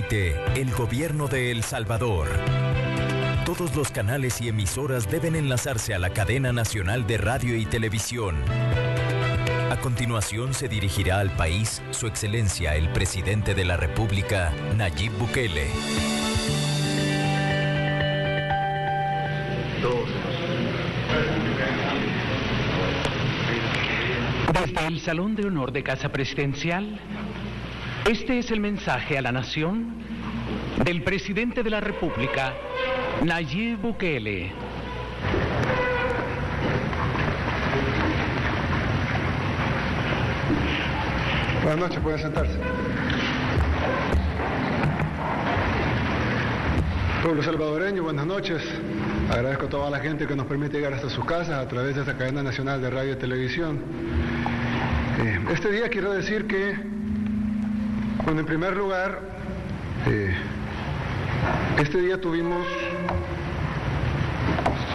emite el gobierno de El Salvador. Todos los canales y emisoras deben enlazarse a la cadena nacional de radio y televisión. A continuación se dirigirá al país Su Excelencia el Presidente de la República, Nayib Bukele. Desde el Salón de Honor de Casa Presidencial, este es el mensaje a la nación del Presidente de la República, Nayib Bukele. Buenas noches, pueden sentarse. Pueblo salvadoreño, buenas noches. Agradezco a toda la gente que nos permite llegar hasta sus casas a través de esta cadena nacional de radio y televisión. Este día quiero decir que, bueno, en primer lugar, este día tuvimos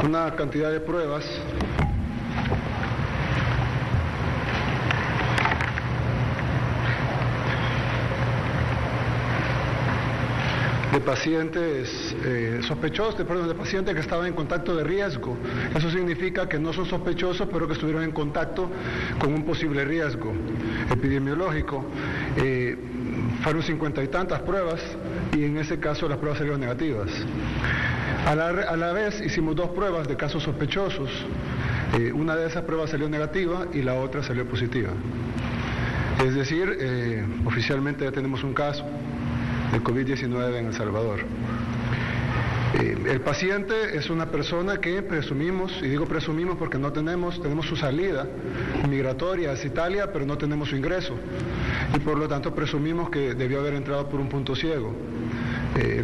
una cantidad de pruebas de pacientes sospechosos, de pacientes que estaban en contacto de riesgo. Eso significa que no son sospechosos, pero que estuvieron en contacto con un posible riesgo epidemiológico. Fueron 50 y tantas pruebas y en ese caso las pruebas salieron negativas. A la vez hicimos 2 pruebas de casos sospechosos. Una de esas pruebas salió negativa y la otra salió positiva. Es decir, oficialmente ya tenemos un caso de COVID-19 en El Salvador. El paciente es una persona que presumimos, y digo presumimos porque no tenemos su salida migratoria hacia Italia, pero no tenemos su ingreso. Y por lo tanto presumimos que debió haber entrado por un punto ciego.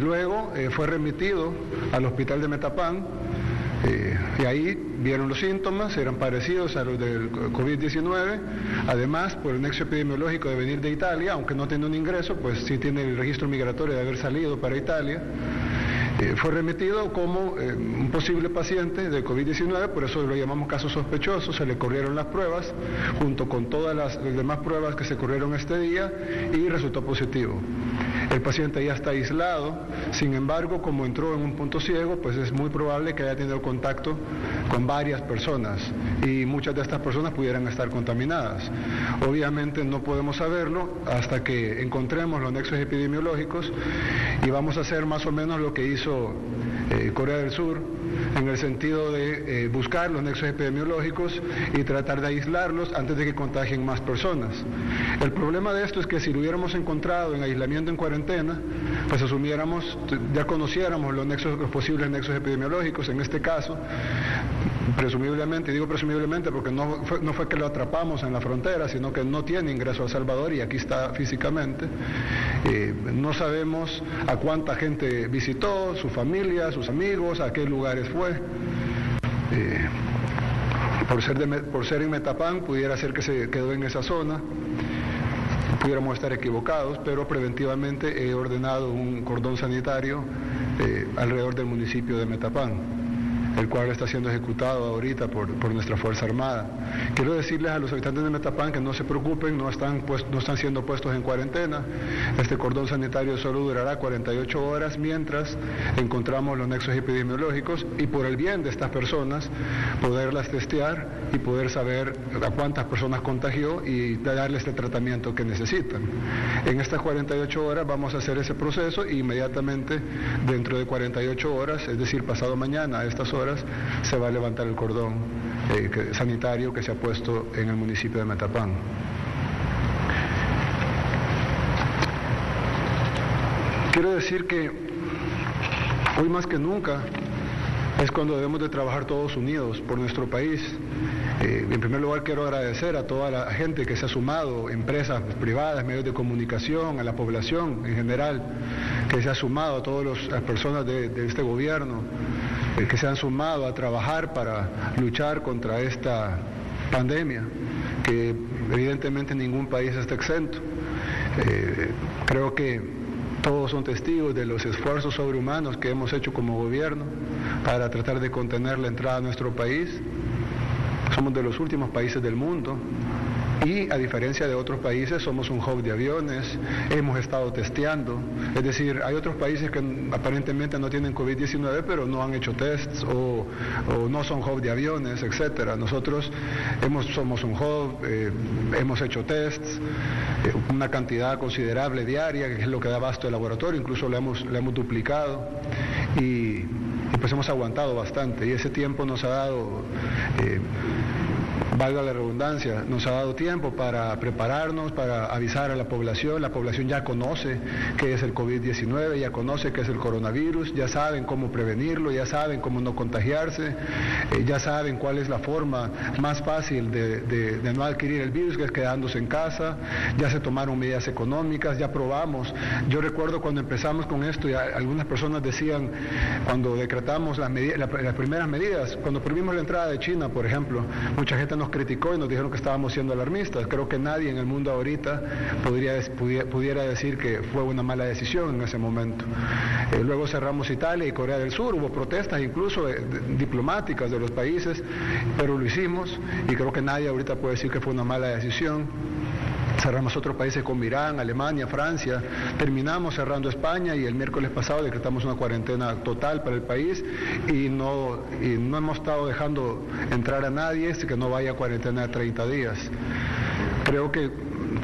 Luego fue remitido al hospital de Metapán, y ahí vieron los síntomas, eran parecidos a los del COVID-19, además por el nexo epidemiológico de venir de Italia, aunque no tiene un ingreso, pues sí tiene el registro migratorio de haber salido para Italia. Fue remitido como un posible paciente de COVID-19, por eso lo llamamos caso sospechoso. Se le corrieron las pruebas, junto con todas las demás pruebas que se corrieron este día, y resultó positivo. El paciente ya está aislado, sin embargo, como entró en un punto ciego, pues es muy probable que haya tenido contacto con varias personas, y muchas de estas personas pudieran estar contaminadas. Obviamente no podemos saberlo hasta que encontremos los nexos epidemiológicos, y vamos a hacer más o menos lo que hizo Corea del Sur, en el sentido de buscar los nexos epidemiológicos y tratar de aislarlos antes de que contagien más personas. El problema de esto es que si lo hubiéramos encontrado en aislamiento en cuarentena, pues asumiéramos, ya conociéramos los posibles nexos epidemiológicos. En este caso, presumiblemente, y digo presumiblemente porque no fue que lo atrapamos en la frontera, sino que no tiene ingreso a El Salvador y aquí está físicamente. No sabemos a cuánta gente visitó, su familia, sus amigos, a qué lugares fue. Por ser en Metapán, pudiera ser que se quedó en esa zona. Pudiéramos estar equivocados, pero preventivamente he ordenado un cordón sanitario alrededor del municipio de Metapán, el cual está siendo ejecutado ahorita por nuestra Fuerza Armada. Quiero decirles a los habitantes de Metapán que no se preocupen, no están siendo puestos en cuarentena. Este cordón sanitario solo durará 48 horas mientras encontramos los nexos epidemiológicos, y por el bien de estas personas, poderlas testear y poder saber a cuántas personas contagió y darles el tratamiento que necesitan. En estas 48 horas vamos a hacer ese proceso, y inmediatamente dentro de 48 horas, es decir, pasado mañana a estas horas, se va a levantar el cordón sanitario que se ha puesto en el municipio de Metapán. Quiero decir que hoy más que nunca es cuando debemos de trabajar todos unidos por nuestro país. En primer lugar, quiero agradecer a toda la gente que se ha sumado, empresas privadas, medios de comunicación, a la población en general, que se ha sumado, a todas las personas de este gobierno, que se han sumado a trabajar para luchar contra esta pandemia, que evidentemente ningún país está exento. Creo que todos son testigos de los esfuerzos sobrehumanos que hemos hecho como gobierno para tratar de contener la entrada a nuestro país. Somos de los últimos países del mundo Y a diferencia de otros países, somos un hub de aviones, hemos estado testeando, es decir, hay otros países que aparentemente no tienen COVID-19, pero no han hecho tests o no son hub de aviones, etcétera. Nosotros somos un hub, hemos hecho tests, una cantidad considerable diaria, que es lo que da abasto el laboratorio, incluso lo hemos duplicado y pues hemos aguantado bastante, y ese tiempo nos ha dado, valga la redundancia, nos ha dado tiempo para prepararnos, para avisar a la población ya conoce qué es el COVID-19, ya conoce qué es el coronavirus, ya saben cómo prevenirlo, ya saben cómo no contagiarse, ya saben cuál es la forma más fácil de no adquirir el virus, que es quedándose en casa, ya se tomaron medidas económicas, ya probamos. Yo recuerdo cuando empezamos con esto, y algunas personas decían, cuando decretamos las primeras medidas, cuando prohibimos la entrada de China, por ejemplo, mucha gente nos criticó y nos dijeron que estábamos siendo alarmistas. Creo que nadie en el mundo ahorita pudiera decir que fue una mala decisión en ese momento. Luego cerramos Italia y Corea del Sur, hubo protestas incluso diplomáticas de los países, pero lo hicimos y creo que nadie ahorita puede decir que fue una mala decisión. Cerramos otros países como Irán, Alemania, Francia, terminamos cerrando España y el miércoles pasado decretamos una cuarentena total para el país y no hemos estado dejando entrar a nadie que no vaya a cuarentena de 30 días. Creo que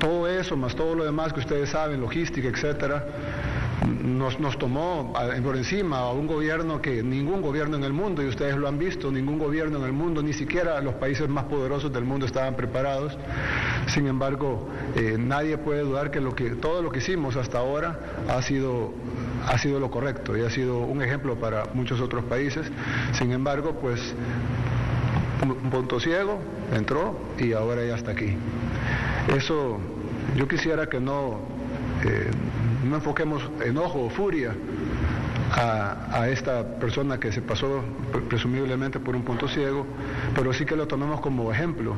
todo eso, más todo lo demás que ustedes saben, logística, etcétera, nos tomó por encima a un gobierno que ningún gobierno en el mundo, y ustedes lo han visto, ningún gobierno en el mundo, ni siquiera los países más poderosos del mundo estaban preparados. Sin embargo, nadie puede dudar que todo lo que hicimos hasta ahora ha sido lo correcto y ha sido un ejemplo para muchos otros países. Sin embargo, pues un punto ciego entró y ahora ya está aquí. Eso, yo quisiera que no enfoquemos enojo o furia a esta persona que se pasó presumiblemente por un punto ciego, pero sí que lo tomemos como ejemplo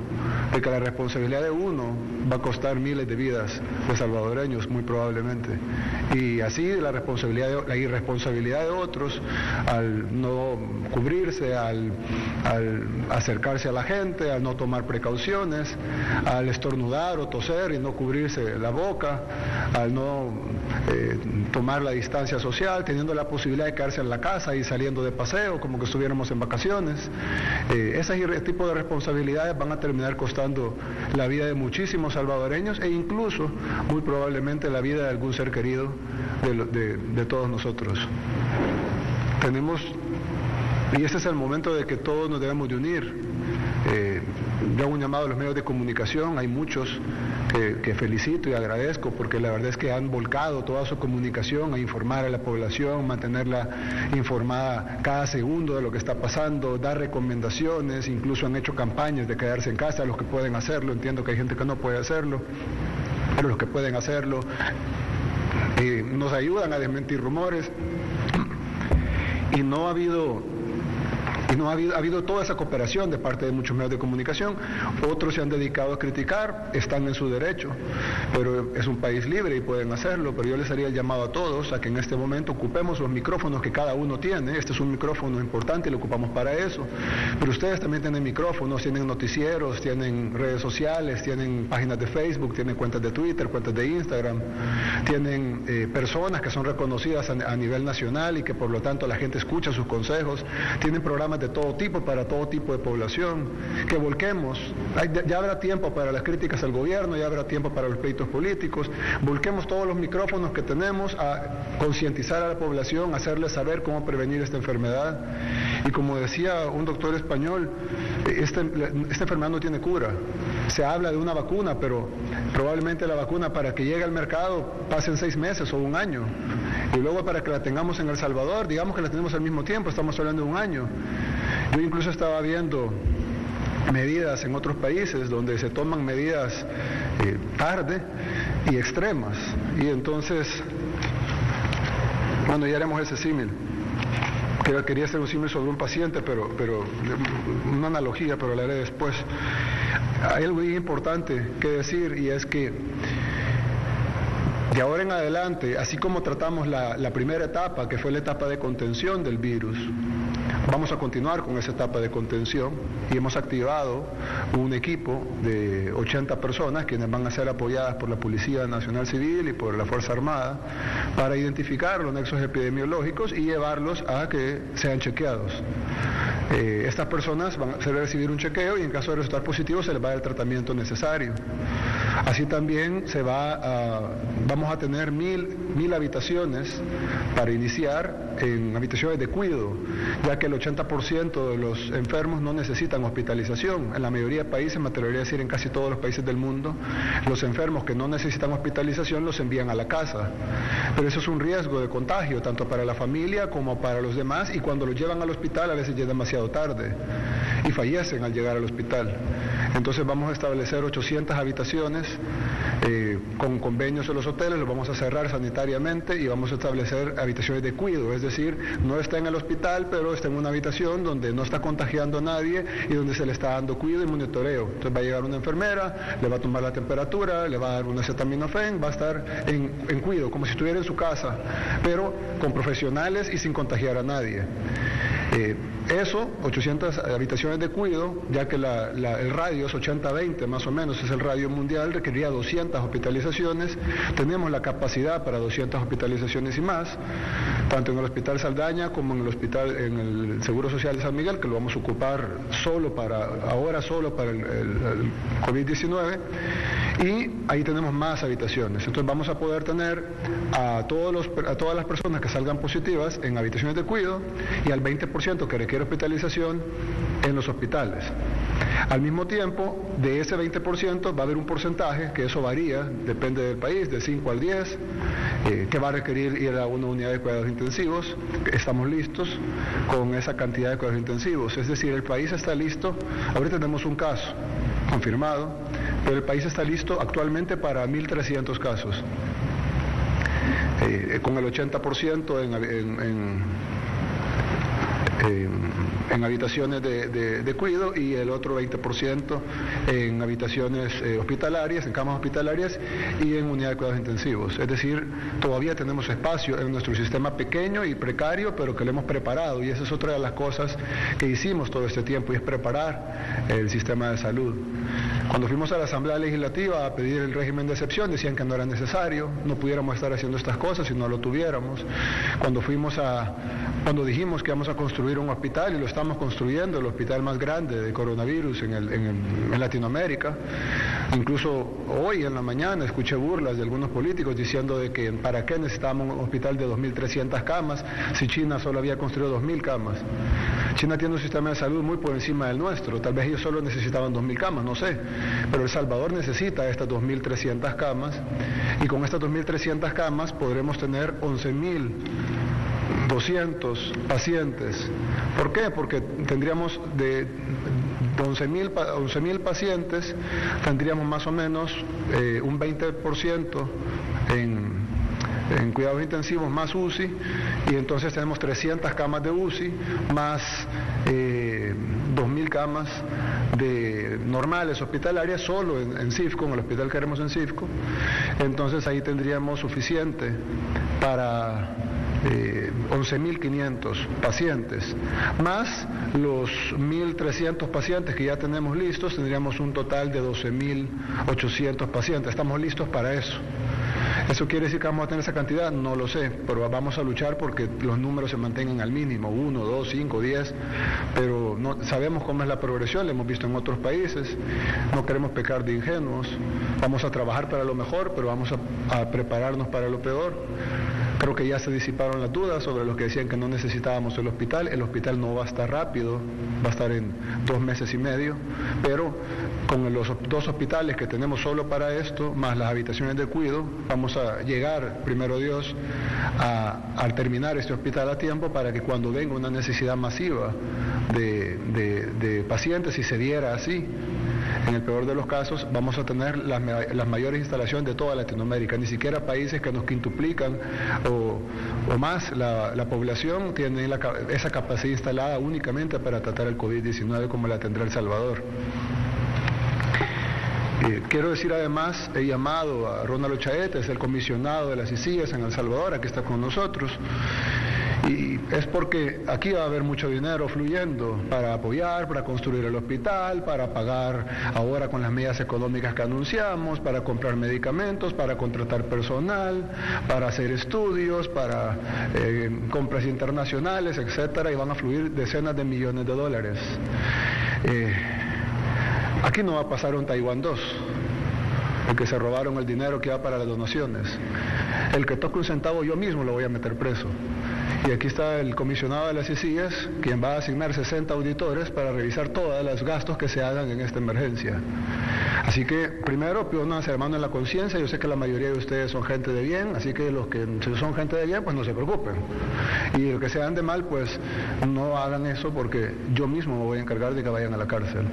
de que la responsabilidad de uno va a costar miles de vidas de salvadoreños muy probablemente, y así la irresponsabilidad de otros al no cubrirse, al acercarse a la gente, al no tomar precauciones, al estornudar o toser y no cubrirse la boca, al no tomar la distancia social, teniendo la posibilidad de quedarse en la casa y saliendo de paseo como que estuviéramos en vacaciones. Ese tipo de responsabilidades van a terminar costando la vida de muchísimos salvadoreños e incluso muy probablemente la vida de algún ser querido de todos nosotros. Y ese es el momento de que todos nos debemos de unir. Yo hago un llamado a los medios de comunicación, hay muchos que felicito y agradezco porque la verdad es que han volcado toda su comunicación a informar a la población, mantenerla informada cada segundo de lo que está pasando, dar recomendaciones, incluso han hecho campañas de quedarse en casa, los que pueden hacerlo, entiendo que hay gente que no puede habido, pero los que pueden hacerlo nos ayudan a desmentir rumores y ha habido toda esa cooperación de parte de muchos medios de comunicación. Otros se han dedicado a criticar, están en su derecho, pero es un país libre y pueden hacerlo. Pero yo les haría el llamado a todos a que en este momento ocupemos los micrófonos que cada uno tiene. Este es un micrófono importante y lo ocupamos para eso, pero ustedes también tienen micrófonos, tienen noticieros, tienen redes sociales, tienen páginas de Facebook, tienen cuentas de Twitter, cuentas de Instagram, tienen personas que son reconocidas a nivel nacional y que por lo tanto la gente escucha sus consejos, tienen programas de todo tipo para todo tipo de población, que volquemos. Ya habrá tiempo para las críticas al gobierno, ya habrá tiempo para los pleitos políticos, volquemos todos los micrófonos que tenemos a concientizar a la población, hacerles saber cómo prevenir esta enfermedad. Y como decía un doctor español, esta enfermedad no tiene cura. Se habla de una vacuna, pero probablemente la vacuna para que llegue al mercado pasen 6 meses o 1 año. Y luego para que la tengamos en El Salvador, digamos que la tenemos al mismo tiempo, estamos hablando de 1 año. Yo incluso estaba viendo medidas en otros países donde se toman medidas tarde y extremas. Y entonces, bueno, ya haremos ese símil. Quería hacer un símil sobre un paciente, pero una analogía, pero la haré después. Hay algo muy importante que decir, y es que de ahora en adelante, así como tratamos la primera etapa, que fue la etapa de contención del virus, Vamos a continuar con esa etapa de contención y hemos activado un equipo de 80 personas quienes van a ser apoyadas por la Policía Nacional Civil y por la Fuerza Armada para identificar los nexos epidemiológicos y llevarlos a que sean chequeados. Estas personas van a recibir un chequeo y en caso de resultar positivo se les va a dar el tratamiento necesario. Así también vamos a tener 1000 habitaciones para iniciar en habitaciones de cuidado, ya que el 80% de los enfermos no necesitan hospitalización. En la mayoría de países, me atrevería a decir en casi todos los países del mundo, los enfermos que no necesitan hospitalización los envían a la casa. Pero eso es un riesgo de contagio, tanto para la familia como para los demás, y cuando los llevan al hospital a veces ya es demasiado tarde y fallecen al llegar al hospital. Entonces vamos a establecer 800 habitaciones con convenios en los hoteles, los vamos a cerrar sanitariamente y vamos a establecer habitaciones de cuidado, es decir, no está en el hospital, pero está en una habitación donde no está contagiando a nadie y donde se le está dando cuidado y monitoreo. Entonces va a llegar una enfermera, le va a tomar la temperatura, le va a dar un acetaminofén, va a estar en cuidado, como si estuviera en su casa, pero con profesionales y sin contagiar a nadie. Eso, 800 habitaciones de cuidado, ya que el radio es 80-20 más o menos, es el radio mundial, requeriría 200 hospitalizaciones. Tenemos la capacidad para 200 hospitalizaciones y más, tanto en el Hospital Saldaña como en el Seguro Social de San Miguel, que lo vamos a ocupar solo para el COVID-19, y ahí tenemos más habitaciones. Entonces vamos a poder tener a todas las personas que salgan positivas en habitaciones de cuidado y al 20% que requiere hospitalización en los hospitales. Al mismo tiempo, de ese 20% va a haber un porcentaje, que eso varía, depende del país, de 5 al 10, que va a requerir ir a una unidad de cuidados intensivos. Estamos listos con esa cantidad de cuidados intensivos, es decir, el país está listo. Ahorita tenemos un caso confirmado, pero el país está listo actualmente para 1.300 casos, con el 80% en habitaciones de cuidado y el otro 20% en habitaciones hospitalarias, en camas hospitalarias y en unidad de cuidados intensivos. Es decir, todavía tenemos espacio en nuestro sistema pequeño y precario, pero que lo hemos preparado, y esa es otra de las cosas que hicimos todo este tiempo, y es preparar el sistema de salud. Cuando fuimos a la Asamblea Legislativa a pedir el régimen de excepción, decían que no era necesario, no pudiéramos estar haciendo estas cosas si no lo tuviéramos. Cuando dijimos que íbamos a construir un hospital, y lo estamos construyendo, el hospital más grande de coronavirus en Latinoamérica, incluso hoy en la mañana escuché burlas de algunos políticos diciendo de que para qué necesitábamos un hospital de 2.300 camas si China solo había construido 2.000 camas. China tiene un sistema de salud muy por encima del nuestro, tal vez ellos solo necesitaban 2.000 camas, no sé, pero El Salvador necesita estas 2.300 camas, y con estas 2.300 camas podremos tener 11.200 pacientes. ¿Por qué? Porque tendríamos de 11.000 pacientes, tendríamos más o menos un 20% en cuidados intensivos más UCI, y entonces tenemos 300 camas de UCI más 2.000 camas de normales hospitalarias solo en CIFCO, en el hospital que haremos en CIFCO. Entonces ahí tendríamos suficiente para 11.500 pacientes, más los 1.300 pacientes que ya tenemos listos, tendríamos un total de 12.800 pacientes. Estamos listos para eso. ¿Eso quiere decir que vamos a tener esa cantidad? No lo sé, pero vamos a luchar porque los números se mantengan al mínimo, 1, 2, 5, 10, pero no, sabemos cómo es la progresión, lo hemos visto en otros países, no queremos pecar de ingenuos, vamos a trabajar para lo mejor, pero vamos a prepararnos para lo peor. Creo que ya se disiparon las dudas sobre los que decían que no necesitábamos el hospital no va a estar rápido, va a estar en 2 meses y medio, pero con los 2 hospitales que tenemos solo para esto, más las habitaciones de cuidado, vamos a llegar, primero Dios, a terminar este hospital a tiempo para que cuando venga una necesidad masiva de pacientes, si se diera así, en el peor de los casos, vamos a tener las mayores instalaciones de toda Latinoamérica. Ni siquiera países que nos quintuplican o más la población tienen esa capacidad instalada únicamente para tratar el COVID-19 como la tendrá El Salvador. Quiero decir además, he llamado a Ronald Ochaeta, es el comisionado de las ICIES en El Salvador, aquí está con nosotros, Y es porque aquí va a haber mucho dinero fluyendo para apoyar, para construir el hospital, para pagar ahora con las medidas económicas que anunciamos, para comprar medicamentos, para contratar personal, para hacer estudios, para compras internacionales, etcétera, y van a fluir decenas de millones de dólares. Aquí no va a pasar un Taiwán 2, el que se robaron el dinero que va para las donaciones. El que toque un centavo yo mismo lo voy a meter preso. Y aquí está el comisionado de las ICIES, quien va a asignar 60 auditores para revisar todos los gastos que se hagan en esta emergencia. Así que, primero, pónganse la mano en la conciencia. Yo sé que la mayoría de ustedes son gente de bien, así que los que son gente de bien, pues no se preocupen. Y los que sean de mal, pues no hagan eso, porque yo mismo me voy a encargar de que vayan a la cárcel.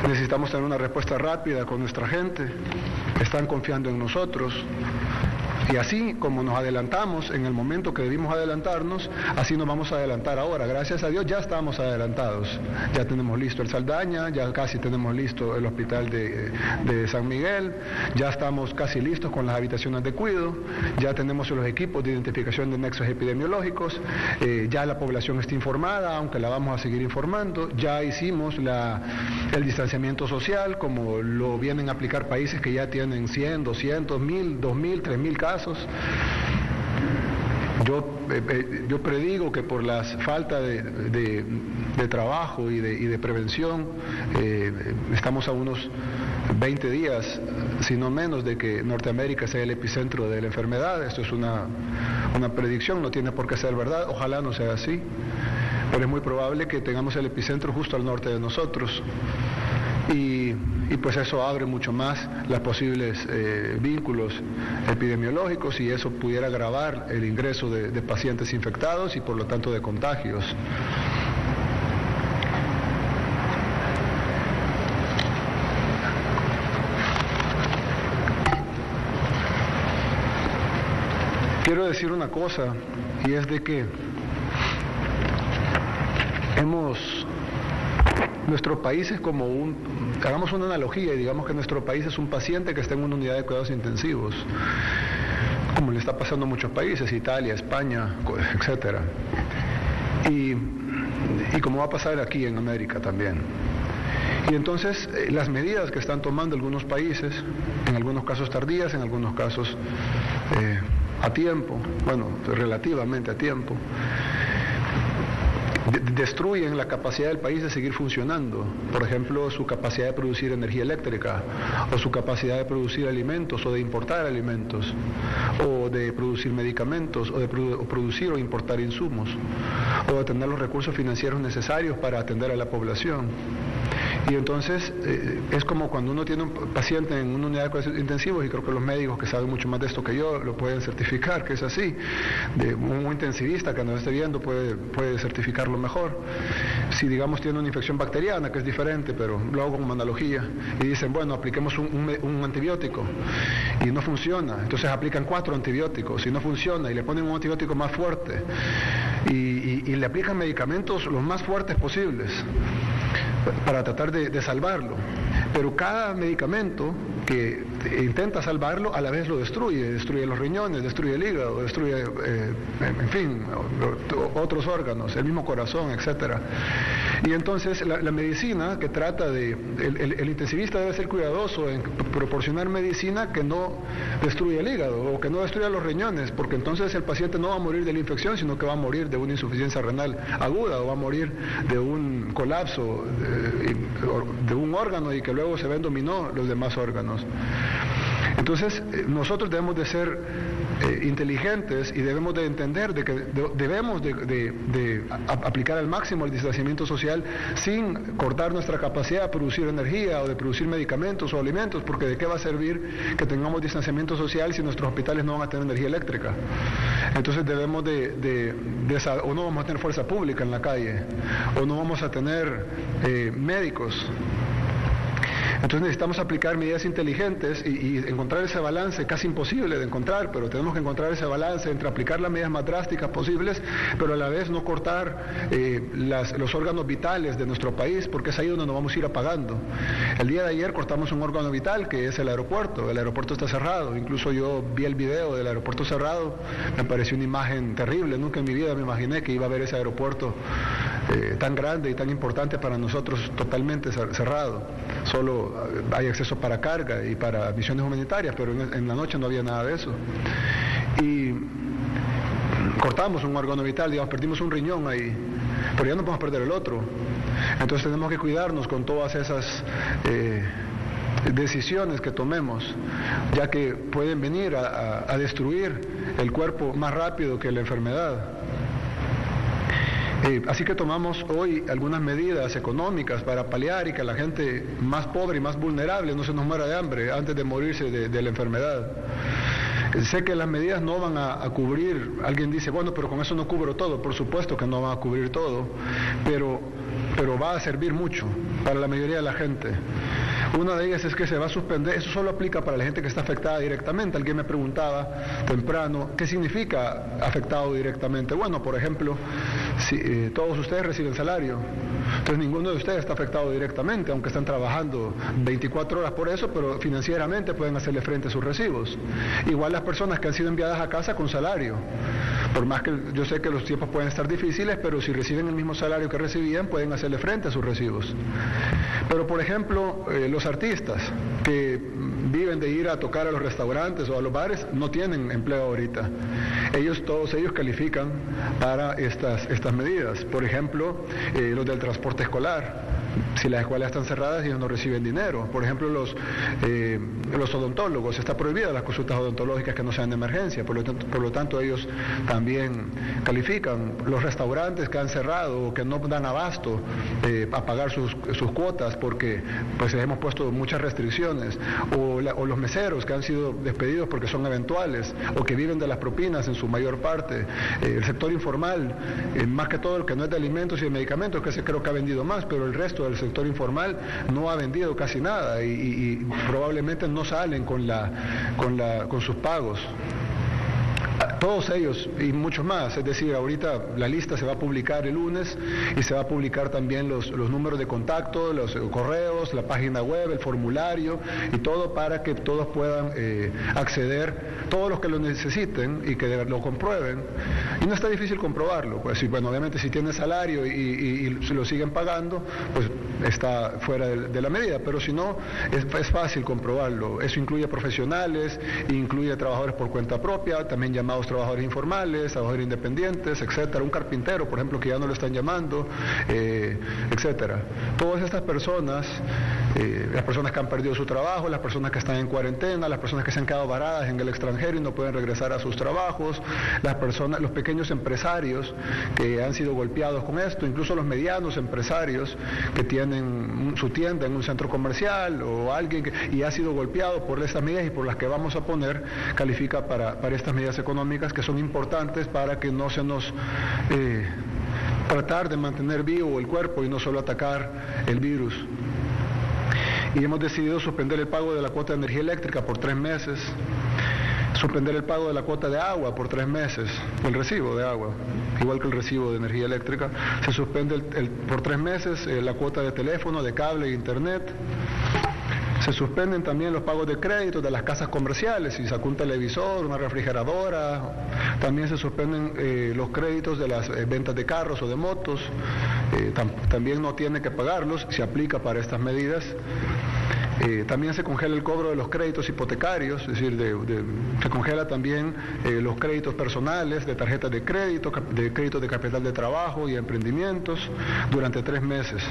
Necesitamos tener una respuesta rápida con nuestra gente. Están confiando en nosotros. Y así como nos adelantamos en el momento que debimos adelantarnos, así nos vamos a adelantar ahora. Gracias a Dios ya estamos adelantados. Ya tenemos listo el Saldaña, ya casi tenemos listo el hospital de San Miguel, ya estamos casi listos con las habitaciones de cuidado, ya tenemos los equipos de identificación de nexos epidemiológicos, ya la población está informada, aunque la vamos a seguir informando, ya hicimos el distanciamiento social, como lo vienen a aplicar países que ya tienen 100, 200, 1000, 2000, 3000 casos. Yo predigo que por la falta de trabajo y de prevención, estamos a unos 20 días, si no menos, de que Norteamérica sea el epicentro de la enfermedad. Esto es una predicción, no tiene por qué ser verdad, ojalá no sea así, pero es muy probable que tengamos el epicentro justo al norte de nosotros. Y pues eso abre mucho más los posibles vínculos epidemiológicos, y eso pudiera agravar el ingreso de pacientes infectados y por lo tanto de contagios. Quiero decir una cosa, y es de que nuestro país es como hagamos una analogía y digamos que nuestro país es un paciente que está en una unidad de cuidados intensivos, como le está pasando a muchos países, Italia, España, etcétera. Y como va a pasar aquí en América también. Y entonces las medidas que están tomando algunos países, en algunos casos tardías, en algunos casos a tiempo, bueno, relativamente a tiempo, destruyen la capacidad del país de seguir funcionando. Por ejemplo, su capacidad de producir energía eléctrica, o su capacidad de producir alimentos, o de importar alimentos, o de producir medicamentos, o de producir o importar insumos, o de tener los recursos financieros necesarios para atender a la población. Y entonces es como cuando uno tiene un paciente en una unidad de cuidados intensivos, y creo que los médicos que saben mucho más de esto que yo lo pueden certificar, que es así. Un intensivista que nos esté viendo puede certificarlo mejor. Si digamos tiene una infección bacteriana, que es diferente, pero lo hago como analogía, y dicen, bueno, apliquemos un antibiótico, y no funciona, entonces aplican 4 antibióticos, y no funciona, y le ponen un antibiótico más fuerte, y le aplican medicamentos los más fuertes posibles para tratar de salvarlo, pero cada medicamento que intenta salvarlo a la vez lo destruye los riñones, destruye el hígado, destruye, en fin, otros órganos, el mismo corazón, etcétera. Y entonces la medicina que trata el intensivista debe ser cuidadoso en proporcionar medicina que no destruya el hígado o que no destruya los riñones, porque entonces el paciente no va a morir de la infección, sino que va a morir de una insuficiencia renal aguda, o va a morir de un colapso de un órgano, y que luego se ven dominó los demás órganos. Entonces nosotros debemos de ser inteligentes, y debemos de entender de que debemos de aplicar al máximo el distanciamiento social sin cortar nuestra capacidad de producir energía o de producir medicamentos o alimentos, porque de qué va a servir que tengamos distanciamiento social si nuestros hospitales no van a tener energía eléctrica. Entonces debemos o no vamos a tener fuerza pública en la calle, o no vamos a tener médicos. Entonces necesitamos aplicar medidas inteligentes y encontrar ese balance, casi imposible de encontrar, pero tenemos que encontrar ese balance entre aplicar las medidas más drásticas posibles, pero a la vez no cortar los órganos vitales de nuestro país, porque es ahí donde nos vamos a ir apagando. El día de ayer cortamos un órgano vital, que es el aeropuerto está cerrado, incluso yo vi el video del aeropuerto cerrado, me pareció una imagen terrible, nunca en mi vida me imaginé que iba a ver ese aeropuerto tan grande y tan importante para nosotros totalmente cerrado. Solo hay acceso para carga y para misiones humanitarias, pero en la noche no había nada de eso. Y cortamos un órgano vital, digamos, perdimos un riñón ahí, pero ya no podemos perder el otro. Entonces tenemos que cuidarnos con todas esas decisiones que tomemos, ya que pueden venir a destruir el cuerpo más rápido que la enfermedad. Así que tomamos hoy algunas medidas económicas para paliar y que la gente más pobre y más vulnerable no se nos muera de hambre antes de morirse de la enfermedad. Sé que las medidas no van a cubrir, alguien dice, bueno, pero con eso no cubro todo. Por supuesto que no van a cubrir todo, pero va a servir mucho para la mayoría de la gente. Una de ellas es que se va a suspender, eso solo aplica para la gente que está afectada directamente. Alguien me preguntaba temprano, ¿qué significa afectado directamente? Bueno, por ejemplo, si todos ustedes reciben salario, entonces ninguno de ustedes está afectado directamente, aunque están trabajando 24 horas por eso, pero financieramente pueden hacerle frente a sus recibos. Igual las personas que han sido enviadas a casa con salario, por más que yo sé que los tiempos pueden estar difíciles, pero si reciben el mismo salario que recibían, pueden hacerle frente a sus recibos. Pero por ejemplo, los artistas que viven de ir a tocar a los restaurantes o a los bares no tienen empleo ahorita. Todos ellos califican para estas medidas. Por ejemplo, los del transporte escolar. Si las escuelas están cerradas, ellos no reciben dinero. Por ejemplo, los odontólogos, está prohibida las consultas odontológicas que no sean de emergencia, por lo tanto ellos también califican. Los restaurantes que han cerrado o que no dan abasto a pagar sus cuotas porque pues hemos puesto muchas restricciones, o los meseros que han sido despedidos porque son eventuales o que viven de las propinas en su mayor parte. El sector informal, más que todo el que no es de alimentos y de medicamentos, que ese creo que ha vendido más, pero el resto del sector informal no ha vendido casi nada y probablemente no salen con sus pagos. Todos ellos y muchos más, es decir, ahorita la lista se va a publicar el lunes y se va a publicar también los números de contacto, los correos, la página web, el formulario y todo para que todos puedan acceder, todos los que lo necesiten y que lo comprueben. Y no está difícil comprobarlo, pues bueno, obviamente si tiene salario y lo siguen pagando, pues está fuera de la medida, pero si no, es fácil comprobarlo. Eso incluye profesionales, incluye trabajadores por cuenta propia, también llamados trabajadores informales, trabajadores independientes, etcétera, un carpintero, por ejemplo, que ya no lo están llamando, etcétera. Todas estas personas, las personas que han perdido su trabajo, las personas que están en cuarentena, las personas que se han quedado varadas en el extranjero y no pueden regresar a sus trabajos, los pequeños empresarios que han sido golpeados con esto, incluso los medianos empresarios que tienen su tienda en un centro comercial o alguien y ha sido golpeado por estas medidas y por las que vamos a poner, califica para estas medidas económicas que son importantes para que no se nos tratar de mantener vivo el cuerpo y no solo atacar el virus. Y hemos decidido suspender el pago de la cuota de energía eléctrica por 3 meses, suspender el pago de la cuota de agua por 3 meses, el recibo de agua, igual que el recibo de energía eléctrica, se suspende por 3 meses la cuota de teléfono, de cable e internet. Se suspenden también los pagos de crédito de las casas comerciales, si sacó un televisor, una refrigeradora. También se suspenden los créditos de las ventas de carros o de motos. También no tiene que pagarlos, se aplica para estas medidas. También se congela el cobro de los créditos hipotecarios, es decir, se congela también los créditos personales, de tarjetas de créditos de capital de trabajo y emprendimientos durante 3 meses.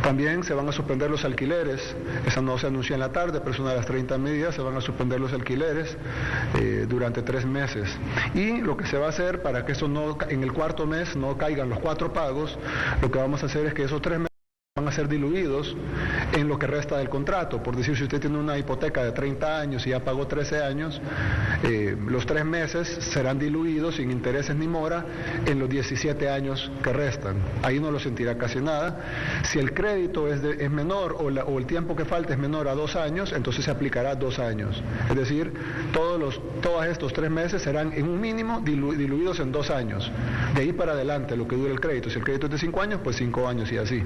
También se van a suspender los alquileres, esa no se anunció en la tarde, pero es una de las 30 medidas, se van a suspender los alquileres durante 3 meses. Y lo que se va a hacer para que eso no, en el 4.º mes no caigan los 4 pagos, lo que vamos a hacer es que esos 3 meses van van a ser diluidos en lo que resta del contrato. Por decir, si usted tiene una hipoteca de 30 años y ya pagó 13 años, los 3 meses serán diluidos sin intereses ni mora en los 17 años que restan. Ahí no lo sentirá casi nada. Si el crédito es menor o el tiempo que falta es menor a 2 años, entonces se aplicará 2 años. Es decir, todos estos 3 meses serán en un mínimo diluidos en 2 años. De ahí para adelante lo que dure el crédito. Si el crédito es de 5 años, pues 5 años y así.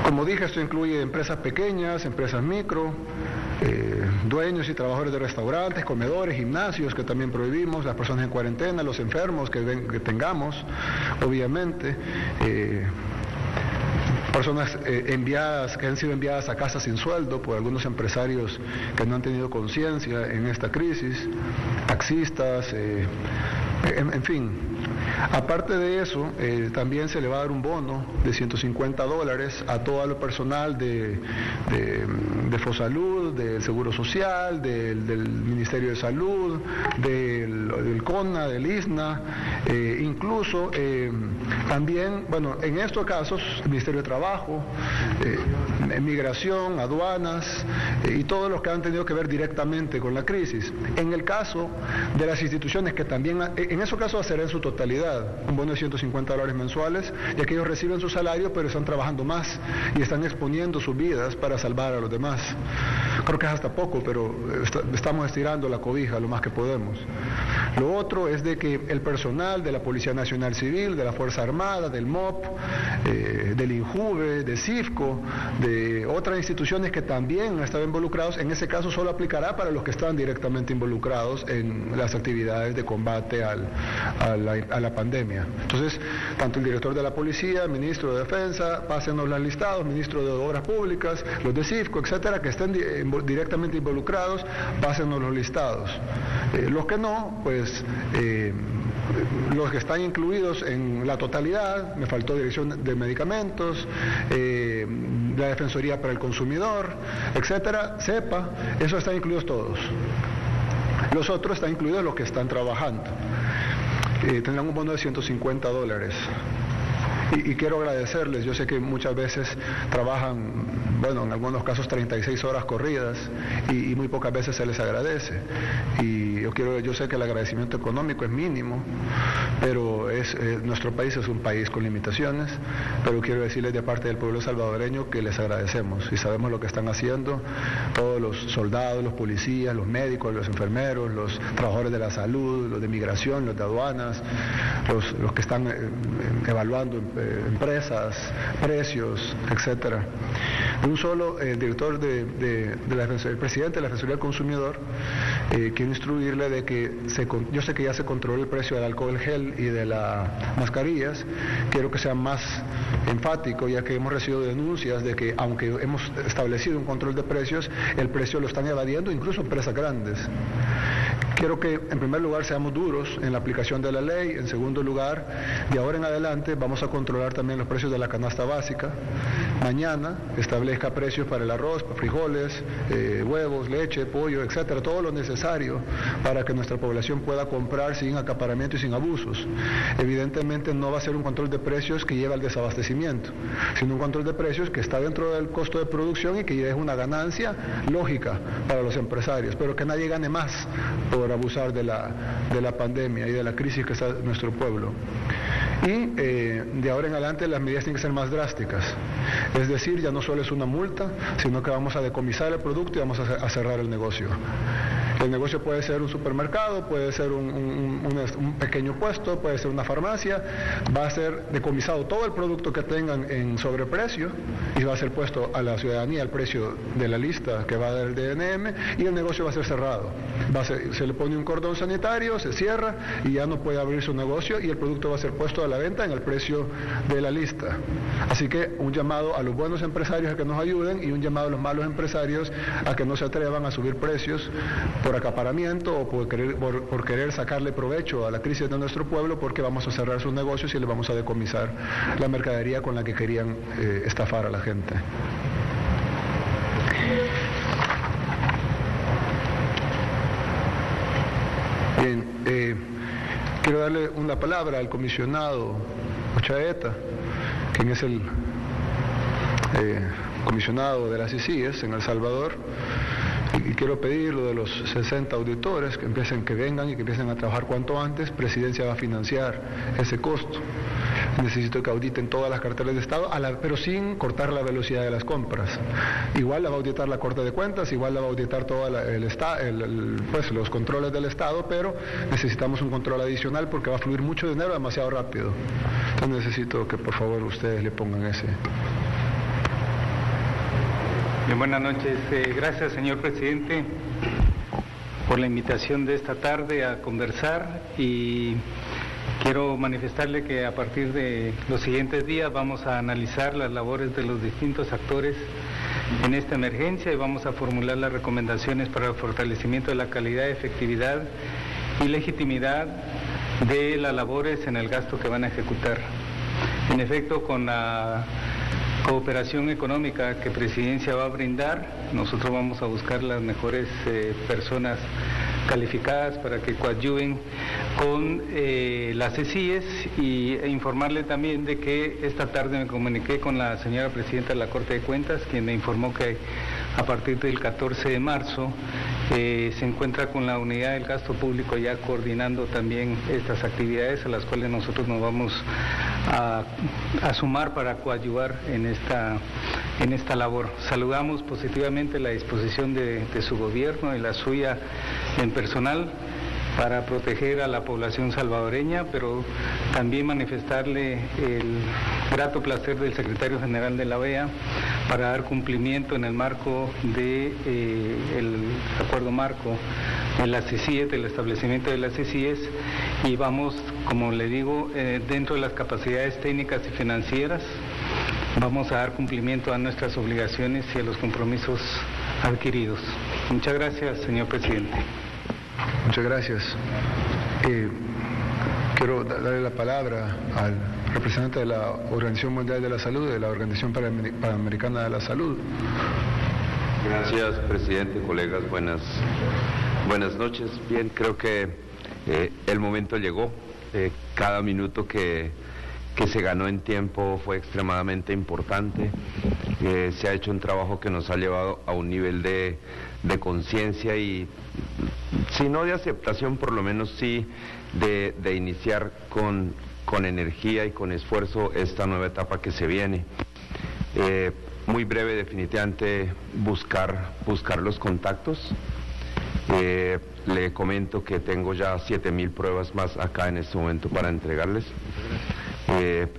Como dije, esto incluye empresas pequeñas, empresas micro, dueños y trabajadores de restaurantes, comedores, gimnasios, que también prohibimos, las personas en cuarentena, los enfermos que tengamos, obviamente, personas que han sido enviadas a casa sin sueldo por algunos empresarios que no han tenido conciencia en esta crisis, taxistas, en fin. Aparte de eso, también se le va a dar un bono de $150 a todo el personal de Fosalud, del Seguro Social, del Ministerio de Salud, del CONA, del ISNA, incluso también, bueno, en estos casos, el Ministerio de Trabajo, Migración, aduanas y todos los que han tenido que ver directamente con la crisis. En el caso de las instituciones que también, en esos casos será en su totalidad, un bono de $150 mensuales, ya que ellos reciben su salario pero están trabajando más y están exponiendo sus vidas para salvar a los demás. Creo que es hasta poco, pero estamos estirando la cobija lo más que podemos. Lo otro es de que el personal de la Policía Nacional Civil, de la Fuerza Armada, del MOP, del INJUVE, de CIFCO, de otras instituciones que también han estado involucrados, en ese caso solo aplicará para los que están directamente involucrados en las actividades de combate a la pandemia. Entonces, tanto el director de la Policía, el ministro de Defensa, pásenos los listados, ministro de Obras Públicas, los de CIFCO, etcétera, que estén directamente involucrados, pásenos los listados. Los que no, pues los que están incluidos en la totalidad, me faltó Dirección de Medicamentos, la Defensoría para el Consumidor, etcétera, CEPA, eso están incluidos todos. Los otros están incluidos los que están trabajando. Tendrán un bono de $150. Y quiero agradecerles, yo sé que muchas veces trabajan, bueno, en algunos casos 36 horas corridas y muy pocas veces se les agradece. Y yo sé que el agradecimiento económico es mínimo, pero nuestro país es un país con limitaciones, pero quiero decirles de parte del pueblo salvadoreño que les agradecemos y sabemos lo que están haciendo todos los soldados, los policías, los médicos, los enfermeros, los trabajadores de la salud, los de migración, los de aduanas, los que están evaluando empresas, precios, etcétera. Un solo director el presidente de la Defensoría del Consumidor, quiero instruirle de que yo sé que ya se controló el precio del alcohol gel y de las mascarillas, quiero que sea más enfático, ya que hemos recibido denuncias de que aunque hemos establecido un control de precios, el precio lo están evadiendo incluso empresas grandes. Quiero que en primer lugar seamos duros en la aplicación de la ley. En segundo lugar, de ahora en adelante vamos a controlar también los precios de la canasta básica. Mañana establezca precios para el arroz, frijoles, huevos, leche, pollo, etcétera, todo lo necesario para que nuestra población pueda comprar sin acaparamiento y sin abusos. Evidentemente no va a ser un control de precios que lleve al desabastecimiento, sino un control de precios que está dentro del costo de producción y que lleve una ganancia lógica para los empresarios, pero que nadie gane más por abusar de la pandemia y de la crisis que está nuestro pueblo. Y de ahora en adelante las medidas tienen que ser más drásticas, es decir, ya no solo es una multa, sino que vamos a decomisar el producto y vamos a cerrar el negocio. El negocio puede ser un supermercado, puede ser un pequeño puesto, puede ser una farmacia, va a ser decomisado todo el producto que tengan en sobreprecio y va a ser puesto a la ciudadanía al precio de la lista que va a dar el DNM y el negocio va a ser cerrado. Se le pone un cordón sanitario, se cierra y ya no puede abrir su negocio y el producto va a ser puesto a la venta en el precio de la lista. Así que un llamado a los buenos empresarios a que nos ayuden y un llamado a los malos empresarios a que no se atrevan a subir precios por acaparamiento o por querer sacarle provecho a la crisis de nuestro pueblo, porque vamos a cerrar sus negocios y les vamos a decomisar la mercadería con la que querían estafar a la gente. Bien, Quiero darle una palabra al comisionado Ochaeta, quien es el comisionado de las CICIES en El Salvador, y quiero pedirlo de los 60 auditores que vengan y que empiecen a trabajar cuanto antes. Presidencia va a financiar ese costo. Necesito que auditen todas las carteras de Estado, pero sin cortar la velocidad de las compras. Igual la va a auditar la Corte de Cuentas, igual la va a auditar toda los controles del Estado, pero necesitamos un control adicional porque va a fluir mucho dinero demasiado rápido. Entonces necesito que por favor ustedes le pongan ese. Bien, buenas noches. Gracias, señor presidente, por la invitación de esta tarde a conversar, y quiero manifestarle que a partir de los siguientes días vamos a analizar las labores de los distintos actores en esta emergencia y vamos a formular las recomendaciones para el fortalecimiento de la calidad, efectividad y legitimidad de las labores en el gasto que van a ejecutar. En efecto, con la cooperación económica que Presidencia va a brindar, nosotros vamos a buscar las mejores personas calificadas para que coadyuven con las CICIES, e informarle también de que esta tarde me comuniqué con la señora Presidenta de la Corte de Cuentas, quien me informó que a partir del 14 de marzo se encuentra con la unidad del gasto público ya coordinando también estas actividades a las cuales nosotros nos vamos a sumar para coadyuvar en esta labor. Saludamos positivamente la disposición de su gobierno y la suya en personal para proteger a la población salvadoreña, pero también manifestarle el grato placer del secretario general de la OEA para dar cumplimiento en el marco del acuerdo marco de la CICIES, del establecimiento de la CICIES, y vamos, como le digo, dentro de las capacidades técnicas y financieras, vamos a dar cumplimiento a nuestras obligaciones y a los compromisos adquiridos. Muchas gracias, señor presidente. Muchas gracias. Quiero darle la palabra al representante de la Organización Mundial de la Salud, de la Organización Panamericana de la Salud. Gracias, presidente, colegas, buenas noches. Bien, creo que el momento llegó. Cada minuto que se ganó en tiempo fue extremadamente importante. Se ha hecho un trabajo que nos ha llevado a un nivel de conciencia y, si no de aceptación, por lo menos sí de iniciar con energía y con esfuerzo esta nueva etapa que se viene. Muy breve, definitivamente, buscar los contactos. Le comento que tengo ya 7,000 pruebas más acá en este momento para entregarles.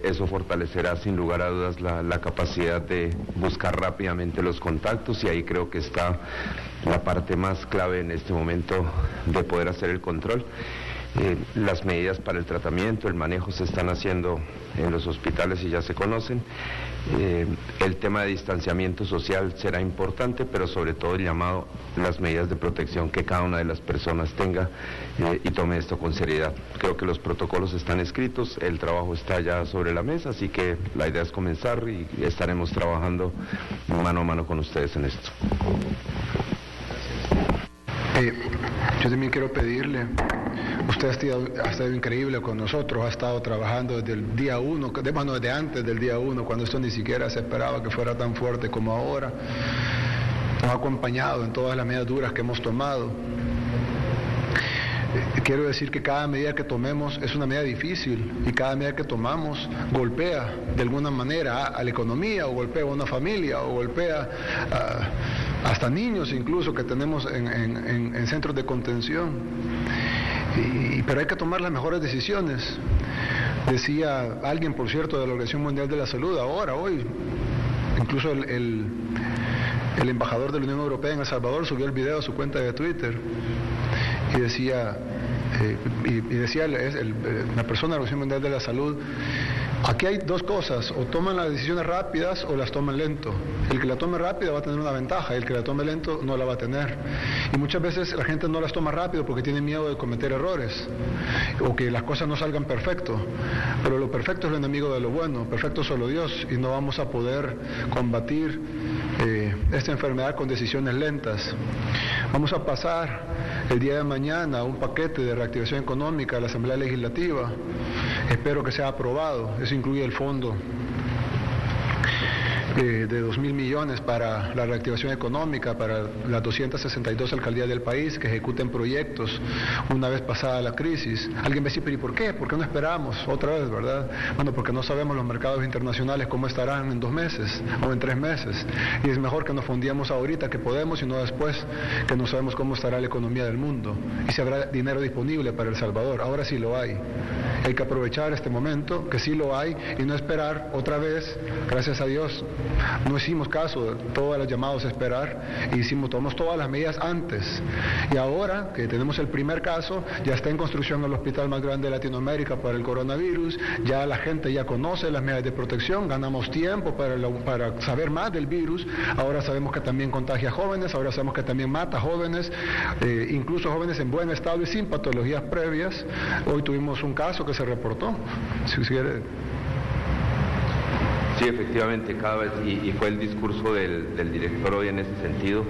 Eso fortalecerá sin lugar a dudas la capacidad de buscar rápidamente los contactos, y ahí creo que está la parte más clave en este momento de poder hacer el control. Las medidas para el tratamiento, el manejo se están haciendo en los hospitales y ya se conocen. El tema de distanciamiento social será importante, pero sobre todo el llamado, las medidas de protección que cada una de las personas tenga y tome esto con seriedad. Creo que los protocolos están escritos, el trabajo está ya sobre la mesa, así que la idea es comenzar y estaremos trabajando mano a mano con ustedes en esto. Yo también quiero pedirle, usted ha estado increíble con nosotros, ha estado trabajando desde el día 1, desde antes del día 1, cuando esto ni siquiera se esperaba que fuera tan fuerte como ahora. Nos ha acompañado en todas las medidas duras que hemos tomado. Quiero decir que cada medida que tomemos es una medida difícil, y cada medida que tomamos golpea de alguna manera a la economía, o golpea a una familia, o golpea hasta niños incluso que tenemos en centros de contención. Pero hay que tomar las mejores decisiones. Decía alguien, por cierto, de la Organización Mundial de la Salud, hoy, incluso el embajador de la Unión Europea en El Salvador subió el video a su cuenta de Twitter y decía, la persona de la Organización Mundial de la Salud: aquí hay dos cosas, o toman las decisiones rápidas o las toman lento. El que la tome rápida va a tener una ventaja, y el que la tome lento no la va a tener. Y muchas veces la gente no las toma rápido porque tiene miedo de cometer errores, o que las cosas no salgan perfecto. Pero lo perfecto es el enemigo de lo bueno, perfecto es solo Dios, y no vamos a poder combatir esta enfermedad con decisiones lentas. Vamos a pasar el día de mañana un paquete de reactivación económica a la Asamblea Legislativa. Espero que sea aprobado. Eso incluye el fondo de 2.000 millones para la reactivación económica, para las 262 alcaldías del país que ejecuten proyectos una vez pasada la crisis. Alguien me dice, pero ¿y por qué? ¿Por qué no esperamos otra vez, verdad? Bueno, porque no sabemos los mercados internacionales cómo estarán en 2 meses o en 3 meses. Y es mejor que nos fundamos ahorita que podemos y no después, que no sabemos cómo estará la economía del mundo y si habrá dinero disponible para El Salvador. Ahora sí lo hay. Hay que aprovechar este momento, que sí lo hay, y no esperar otra vez. Gracias a Dios no hicimos caso de todos los llamados a esperar y tomamos todas las medidas antes. Y ahora que tenemos el primer caso, ya está en construcción el hospital más grande de Latinoamérica para el coronavirus, ya la gente ya conoce las medidas de protección, ganamos tiempo para saber más del virus. Ahora sabemos que también contagia jóvenes, ahora sabemos que también mata jóvenes, incluso jóvenes en buen estado y sin patologías previas. Hoy tuvimos un caso que se reportó. Si quiere. Sí, efectivamente, cada vez, y fue el discurso del director hoy en ese sentido,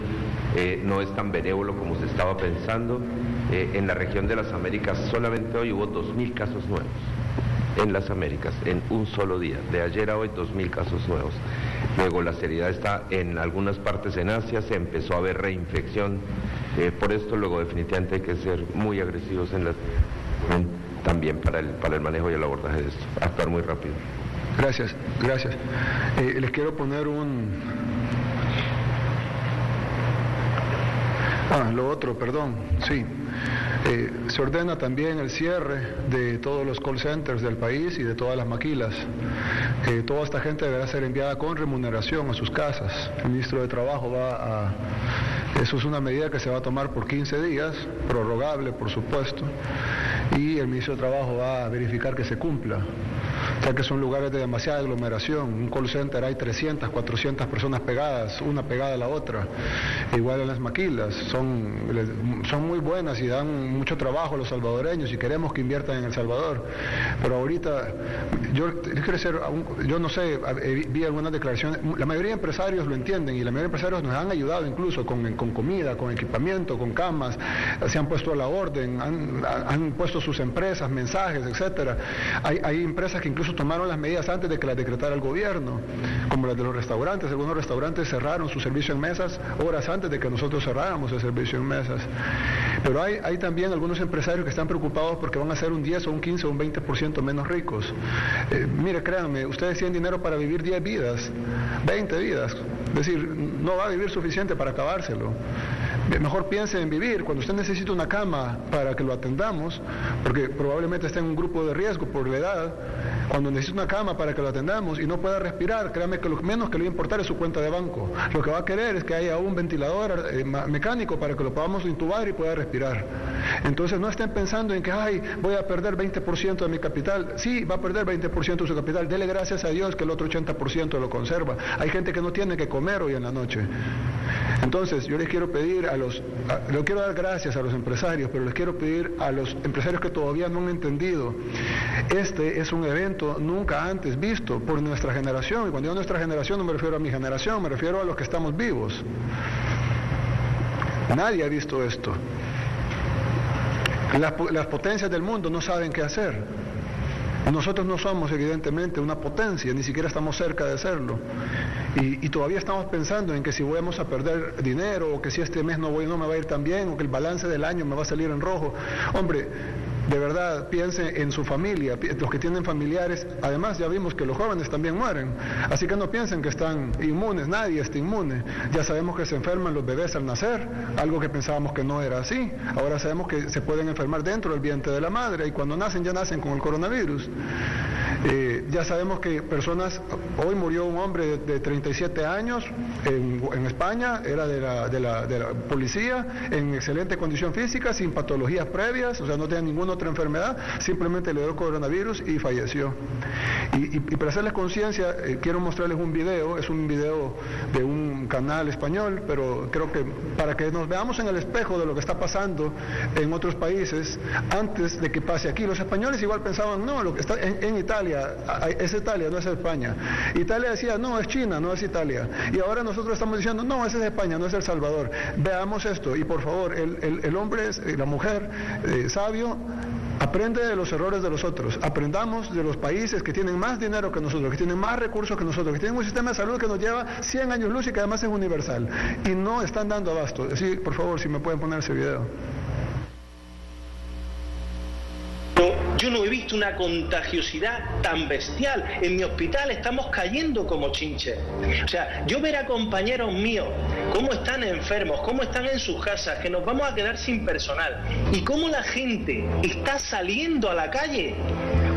no es tan benévolo como se estaba pensando. En la región de las Américas solamente hoy hubo 2.000 casos nuevos, en las Américas, en un solo día, de ayer a hoy 2.000 casos nuevos. Luego la seriedad está en algunas partes en Asia, se empezó a ver reinfección, por esto luego definitivamente hay que ser muy agresivos también para el manejo y el abordaje de esto, actuar muy rápido. Gracias. Les quiero poner lo otro, perdón, sí. Se ordena también el cierre de todos los call centers del país y de todas las maquilas. Toda esta gente deberá ser enviada con remuneración a sus casas. El ministro de Trabajo eso es una medida que se va a tomar por 15 días, prorrogable por supuesto, y el ministro de Trabajo va a verificar que se cumpla. O sea que son lugares de demasiada aglomeración. Un call center hay 300, 400 personas pegadas, una pegada a la otra. Igual en las maquilas, son muy buenas y dan mucho trabajo a los salvadoreños y queremos que inviertan en El Salvador. Pero ahorita, yo no sé, vi algunas declaraciones, la mayoría de empresarios lo entienden y la mayoría de empresarios nos han ayudado incluso con comida, con equipamiento, con camas, se han puesto a la orden, han puesto sus empresas, mensajes, etcétera. Hay empresas que incluso tomaron las medidas antes de que las decretara el gobierno, como las de los restaurantes. Algunos restaurantes cerraron su servicio en mesas horas antes de que nosotros cerráramos el servicio en mesas. Pero hay también algunos empresarios que están preocupados porque van a ser un 10 o un 15 o un 20% menos ricos. Mire, créanme, ustedes tienen dinero para vivir 10 vidas, 20 vidas, es decir, no va a vivir suficiente para acabárselo. Mejor piense en vivir. Cuando usted necesita una cama para que lo atendamos, porque probablemente esté en un grupo de riesgo por la edad, cuando necesita una cama para que lo atendamos y no pueda respirar, créame que lo menos que le va a importar es su cuenta de banco. Lo que va a querer es que haya un ventilador mecánico para que lo podamos intubar y pueda respirar. Entonces no estén pensando en que voy a perder 20% de mi capital. Sí, va a perder 20% de su capital. Dele gracias a Dios que el otro 80% lo conserva. Hay gente que no tiene que comer hoy en la noche. Entonces yo les quiero pedir le quiero dar gracias a los empresarios, pero les quiero pedir a los empresarios que todavía no han entendido. Este es un evento nunca antes visto por nuestra generación, y cuando digo nuestra generación no me refiero a mi generación, me refiero a los que estamos vivos. Nadie ha visto esto. Las potencias del mundo no saben qué hacer. Nosotros no somos evidentemente una potencia, ni siquiera estamos cerca de serlo. Y todavía estamos pensando en que si vamos a perder dinero, o que si este mes no me va a ir tan bien, o que el balance del año me va a salir en rojo. Hombre, de verdad, piensen en su familia, los que tienen familiares. Además, ya vimos que los jóvenes también mueren. Así que no piensen que están inmunes, nadie está inmune. Ya sabemos que se enferman los bebés al nacer, algo que pensábamos que no era así. Ahora sabemos que se pueden enfermar dentro del vientre de la madre, y cuando nacen ya nacen con el coronavirus. Ya sabemos que hoy murió un hombre de 37 años en España, era de la policía, en excelente condición física, sin patologías previas, o sea, no tenía ninguna otra enfermedad, simplemente le dio coronavirus y falleció. Y para hacerles conciencia, quiero mostrarles un video, es un video de un canal español, pero creo que para que nos veamos en el espejo de lo que está pasando en otros países, antes de que pase aquí. Los españoles igual pensaban, no, lo que está en Italia, Italia, no es España. Italia decía, no, es China, no es Italia. Y ahora nosotros estamos diciendo, no, ese es España, no es El Salvador. Veamos esto, y por favor, el hombre, la mujer sabio, aprende de los errores de los otros. Aprendamos de los países que tienen más dinero que nosotros, que tienen más recursos que nosotros, que tienen un sistema de salud que nos lleva 100 años luz y que además es universal. Y no están dando abasto. Sí, por favor, si me pueden poner ese video. Yo no he visto una contagiosidad tan bestial. En mi hospital estamos cayendo como chinches. O sea, yo ver a compañeros míos cómo están enfermos, cómo están en sus casas, que nos vamos a quedar sin personal, y cómo la gente está saliendo a la calle,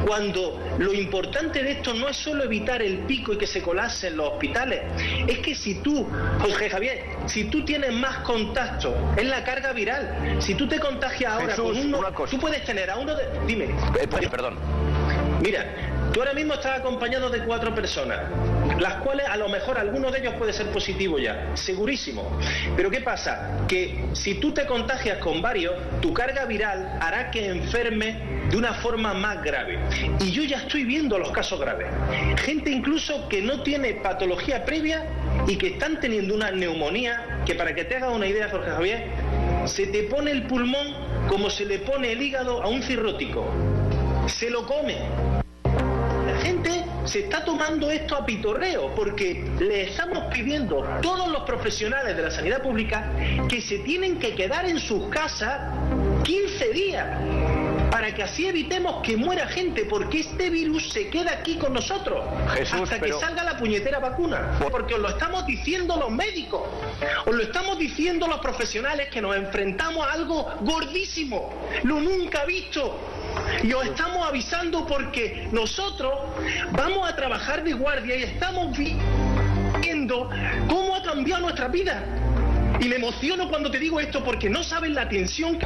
cuando lo importante de esto no es solo evitar el pico y que se colapsen los hospitales, es que si tú, Jorge Javier, si tú tienes más contacto, es la carga viral. Si tú te contagias ahora Jesús, con uno, tú puedes tener a uno de... Dime. Perdón. Mira, tú ahora mismo estás acompañado de 4 personas, las cuales a lo mejor alguno de ellos puede ser positivo ya, segurísimo. Pero ¿qué pasa? Que si tú te contagias con varios, tu carga viral hará que enfermes de una forma más grave. Y yo ya estoy viendo los casos graves. Gente incluso que no tiene patología previa y que están teniendo una neumonía, que para que te hagas una idea, Jorge Javier, se te pone el pulmón como se le pone el hígado a un cirrótico. Se lo come. La gente se está tomando esto a pitorreo porque le estamos pidiendo todos los profesionales de la sanidad pública que se tienen que quedar en sus casas 15 días para que así evitemos que muera gente, porque este virus se queda aquí con nosotros, Jesús, hasta que salga la puñetera vacuna, porque os lo estamos diciendo los médicos, os lo estamos diciendo los profesionales, que nos enfrentamos a algo gordísimo, lo nunca visto. Y os estamos avisando porque nosotros vamos a trabajar de guardia y estamos viendo cómo ha cambiado nuestra vida. Y me emociono cuando te digo esto porque no saben la tensión.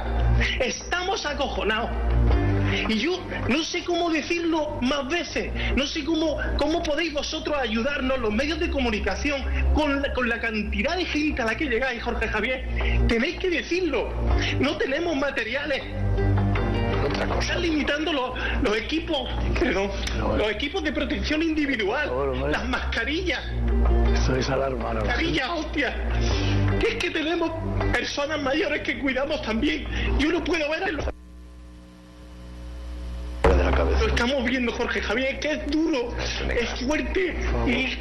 Estamos acojonados. Y yo no sé cómo decirlo más veces, no sé cómo podéis vosotros ayudarnos, los medios de comunicación, con la cantidad de gente a la que llegáis, Jorge Javier. Tenéis que decirlo. No tenemos materiales. Están limitando los equipos, los equipos de protección individual, las mascarillas. Eso es alarma, ¿no? Mascarillas, hostia. Que es que tenemos personas mayores que cuidamos también. Yo no puedo ver lo estamos viendo, Jorge Javier, que es duro, es fuerte y...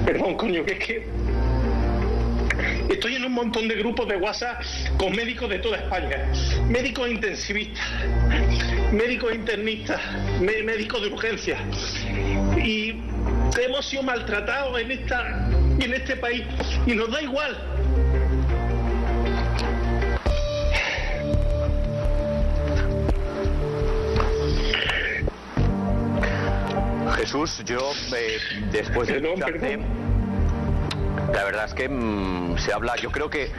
Perdón, coño, que es que... Estoy en un montón de grupos de WhatsApp con médicos de toda España, médicos intensivistas, médicos internistas, médicos de urgencia, y hemos sido maltratados en este país y nos da igual. Jesús, yo después de escucharte, la verdad es que se habla, yo creo que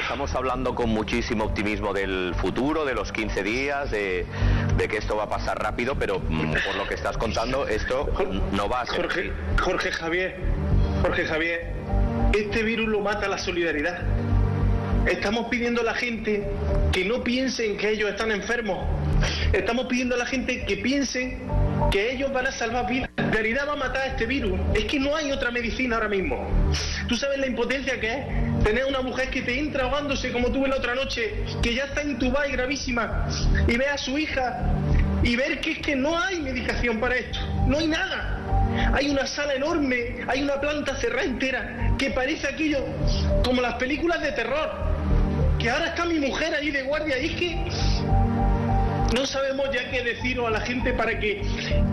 estamos hablando con muchísimo optimismo del futuro, de los 15 días, de que esto va a pasar rápido, pero por lo que estás contando, esto no va a ser. Jorge Javier, este virus lo mata la solidaridad. Estamos pidiendo a la gente que no piensen que ellos están enfermos. Estamos pidiendo a la gente que piensen que ellos van a salvar vidas. La solidaridad va a matar a este virus. Es que no hay otra medicina ahora mismo. Tú sabes la impotencia que es tener una mujer que te entra ahogándose como tuve la otra noche, que ya está intubada y gravísima, y ve a su hija y ver que es que no hay medicación para esto. No hay nada. Hay una sala enorme, hay una planta cerrada entera, que parece aquello como las películas de terror. Que ahora está mi mujer allí de guardia y es que no sabemos ya qué deciros a la gente para que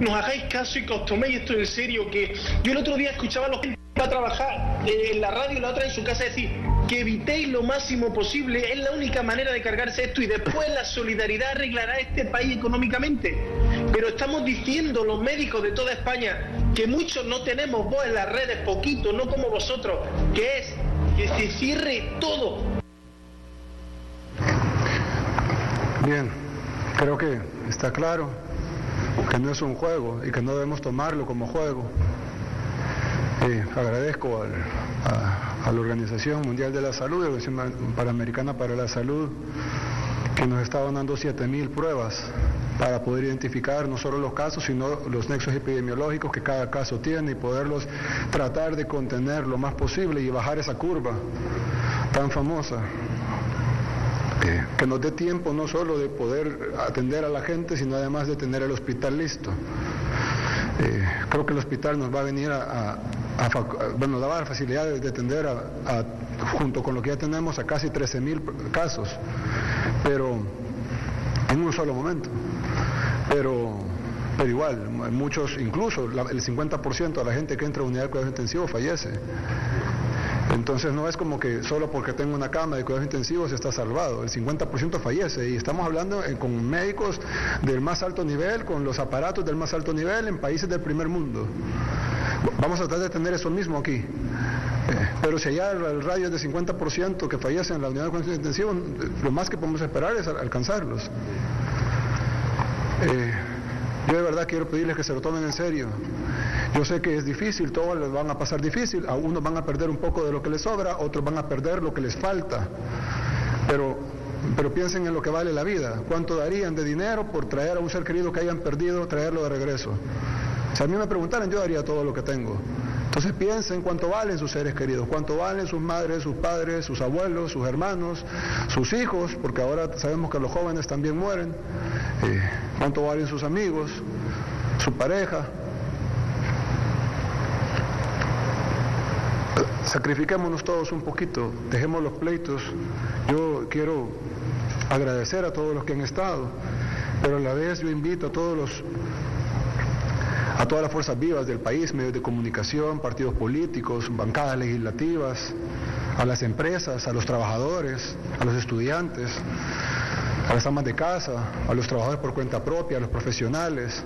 nos hagáis caso y que os toméis esto en serio. Que yo el otro día escuchaba a los que iban a trabajar en la radio y la otra en su casa decir que evitéis lo máximo posible, es la única manera de cargarse esto y después la solidaridad arreglará este país económicamente. Pero estamos diciendo los médicos de toda España que muchos no tenemos voz en las redes, poquito, no como vosotros, que es que se cierre todo. Bien, creo que está claro que no es un juego y que no debemos tomarlo como juego. Agradezco a la Organización Mundial de la Salud, la Organización Panamericana para la Salud, que nos está donando 7.000 pruebas para poder identificar no solo los casos, sino los nexos epidemiológicos que cada caso tiene y poderlos tratar de contener lo más posible y bajar esa curva tan famosa. Que nos dé tiempo no solo de poder atender a la gente, sino además de tener el hospital listo. Creo que el hospital nos va a venir nos va a dar facilidades de atender junto con lo que ya tenemos, a casi 13,000 casos, pero en un solo momento. Pero igual, muchos, incluso el 50% de la gente que entra a unidad de cuidados intensivos fallece. Entonces no es como que solo porque tengo una cama de cuidados intensivos está salvado, el 50% fallece, y estamos hablando con médicos del más alto nivel, con los aparatos del más alto nivel en países del primer mundo. Vamos a tratar de tener eso mismo aquí. Pero si allá el radio es de 50% que fallecen en la unidad de cuidados intensivos, lo más que podemos esperar es alcanzarlos. Yo de verdad quiero pedirles que se lo tomen en serio. Yo sé que es difícil, todos les van a pasar difícil, a unos van a perder un poco de lo que les sobra, otros van a perder lo que les falta. Pero piensen en lo que vale la vida. ¿Cuánto darían de dinero por traer a un ser querido que hayan perdido, traerlo de regreso? Si a mí me preguntaran, yo daría todo lo que tengo. Entonces piensen cuánto valen sus seres queridos, cuánto valen sus madres, sus padres, sus abuelos, sus hermanos, sus hijos, porque ahora sabemos que los jóvenes también mueren. Cuánto valen sus amigos, su pareja. Sacrifiquémonos todos un poquito, dejemos los pleitos. Yo quiero agradecer a todos los que han estado, pero a la vez yo invito a todas las fuerzas vivas del país, medios de comunicación, partidos políticos, bancadas legislativas, a las empresas, a los trabajadores, a los estudiantes, a las amas de casa, a los trabajadores por cuenta propia, a los profesionales,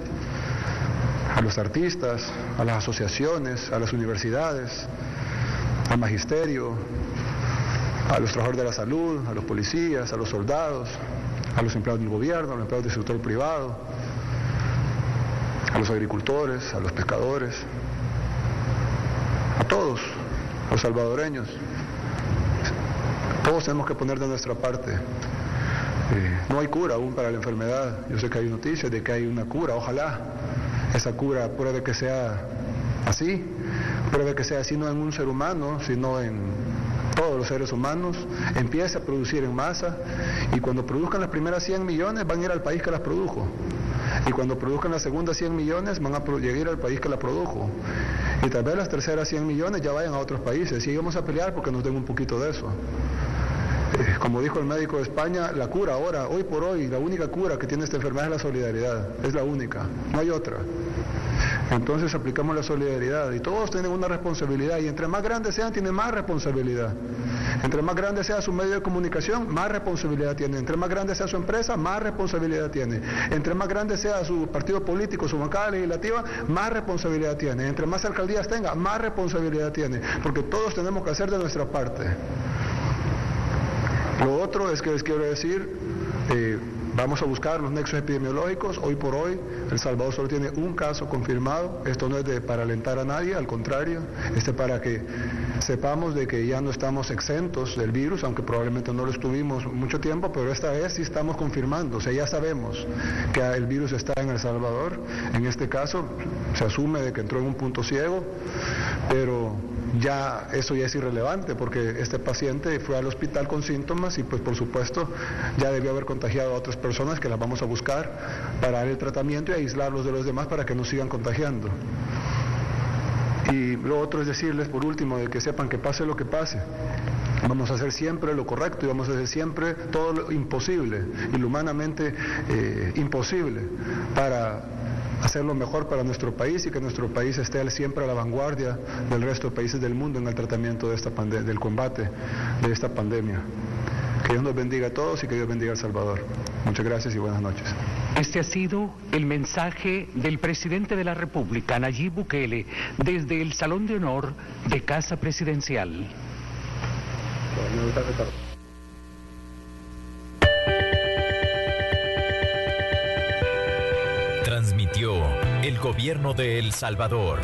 a los artistas, a las asociaciones, a las universidades, al magisterio, a los trabajadores de la salud, a los policías, a los soldados, a los empleados del gobierno, a los empleados del sector privado, a los agricultores, a los pescadores, a todos, a los salvadoreños. Todos tenemos que poner de nuestra parte. No hay cura aún para la enfermedad. Yo sé que hay noticias de que hay una cura, ojalá esa cura puede que sea así, puede que sea así no en un ser humano, sino en todos los seres humanos, empiece a producir en masa, y cuando produzcan las primeras 100 millones van a ir al país que las produjo, y cuando produzcan las segundas 100 millones van a llegar al país que la produjo, y tal vez las terceras 100 millones ya vayan a otros países, y vamos a pelear porque nos den un poquito de eso. Como dijo el médico de España, la cura ahora, hoy por hoy, la única cura que tiene esta enfermedad es la solidaridad, es la única, no hay otra. Entonces aplicamos la solidaridad y todos tienen una responsabilidad, y entre más grandes sean, tienen más responsabilidad. Entre más grande sea su medio de comunicación, más responsabilidad tiene. Entre más grande sea su empresa, más responsabilidad tiene. Entre más grande sea su partido político, su bancada legislativa, más responsabilidad tiene. Entre más alcaldías tenga, más responsabilidad tiene, porque todos tenemos que hacer de nuestra parte. Lo otro es que les quiero decir, vamos a buscar los nexos epidemiológicos. Hoy por hoy, El Salvador solo tiene un caso confirmado. Esto no es para alentar a nadie, al contrario, para que sepamos de que ya no estamos exentos del virus, aunque probablemente no lo estuvimos mucho tiempo, pero esta vez sí estamos confirmando, o sea, ya sabemos que el virus está en El Salvador. En este caso, se asume de que entró en un punto ciego, pero ya eso ya es irrelevante, porque este paciente fue al hospital con síntomas y pues por supuesto ya debió haber contagiado a otras personas que las vamos a buscar para dar el tratamiento y aislarlos de los demás para que no sigan contagiando. Y lo otro es decirles por último de que sepan que pase lo que pase, vamos a hacer siempre lo correcto y vamos a hacer siempre todo lo imposible y lo humanamente imposible para hacer lo mejor para nuestro país y que nuestro país esté siempre a la vanguardia del resto de países del mundo en el tratamiento de esta del combate de esta pandemia. Que Dios nos bendiga a todos y que Dios bendiga a El Salvador. Muchas gracias y buenas noches. Este ha sido el mensaje del presidente de la República, Nayib Bukele, desde el Salón de Honor de Casa Presidencial. Transmitió el gobierno de El Salvador.